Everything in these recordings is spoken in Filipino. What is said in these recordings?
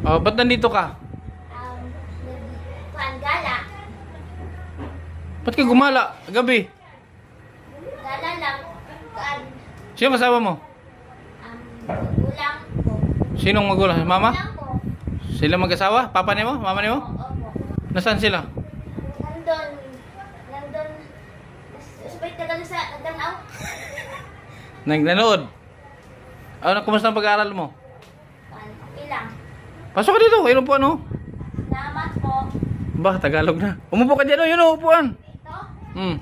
Oh, ba't nandito ka? Kuan gala. Ba't ka gumala? Gabi. Gala lang. Kuan. Sino kasama mo? Ulang ko. Sinong magulang? Mama? Ulang ko. Sila mag-asawa? Papa ni mo? Mama ni mo? Opo. Nasaan sila? Nandun. Sabay tagal sa Danaw. Nagnanood. Ano, kumusta ang pag-aaral mo? Kuan. Okay lang. Pasok ka dito. Mayroon po ano? Salamat po. Ba, Tagalog na. Umupo ka dyan. Oh, yun o, upuan. Ito.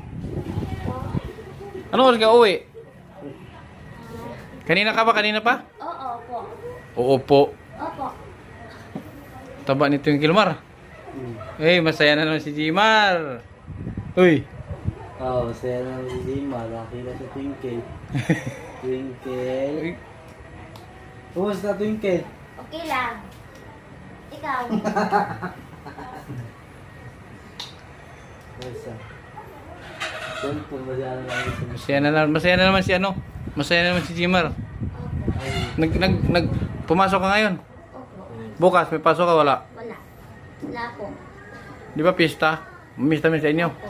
Ano oras ka uwi? Kanina ka ba? Kanina pa? Oo po. Oo po. Opo. Taba nito yung Kilmar. Eh, masaya na naman si Jimar. Uy. Oo, masaya na si Jimar. Nakita si Twinkle. Twinkle. Kumusta Twinkle? Okay lang. Ikaw. Kumusta? Siyempre, Masaya na naman si ano? Masaya na naman si Jimar. Opo. Pumasok ka ngayon? Opo. Bukas, may pasok ka? Wala. Wala. Wala po. Di ba pista? Mista sa inyo. Opo.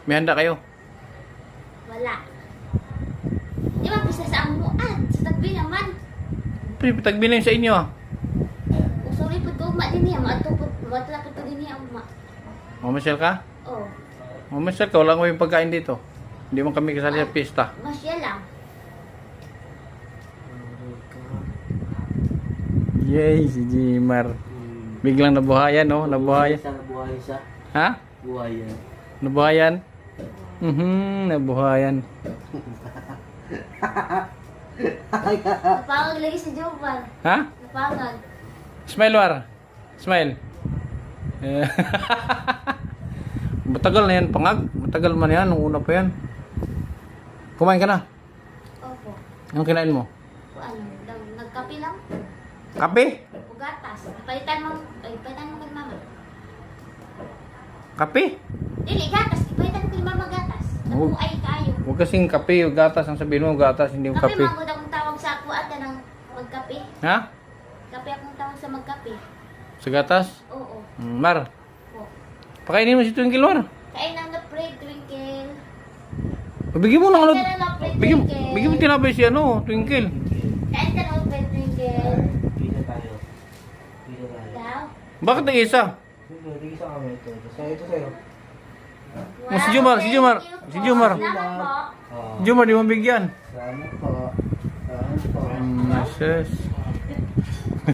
May handa kayo. Wala. Di ba pisa sa amo? Sa tagbi naman. Tagbi na yun sa inyo ah. Sorry po ko, ma din niya. Matulapot ko din niya, ma. Mamasyal ka? Oo. Mamasyal ka, wala ko yung pagkain dito. Hindi mo kami kasali sa pista. Masya lang. Yay, si Jimar. Biglang nabuhayan, no? Nabuhayan. Nabuhayan siya. Ha? Buhayan. Nabuhayan? Nabuhayan. Napangag lagi si Jovan. Ha? Napangag. Smile, War. Smile. Eh, Matagal na yan, pangag. Matagal man yan, nung una pa yan. Kumain ka na? Opo. Anong kinain mo? Ano, nagkapi lang. Kape? Ugatas. Palitan mo kay mama. Kape? Dili, gatas. Palitan mo kay mama gatas. Nabuay kayo. Huwag kasing kape, o gatas. Ang sabihin mo, gatas, hindi mo Kape, kape. magod akong tawag sa ako at ng magkape. Ha? Kape akong tawag sa magkape. Sa gatas? Oo. Mar, Po. pakainin mo si Twinkle, Mar. Kain ng na-pray, Twinkle. Bigyan mo ng ano. Kain ka ng na-pray, Bigyan Twinkle. mo tinapay si ano, Twinkle. Kain ka ng na-pray, Twinkle. Pila tayo. Pila tayo. Daw. Bakit nag-isa? Tigisa kami ito. Ito sa'yo. Oh, si Jomar, si Jomar. Thank you Si po. Jomar. Salamat po. Oo. Jomar, di mo bigyan. Salamat po. Salamat po. Yes.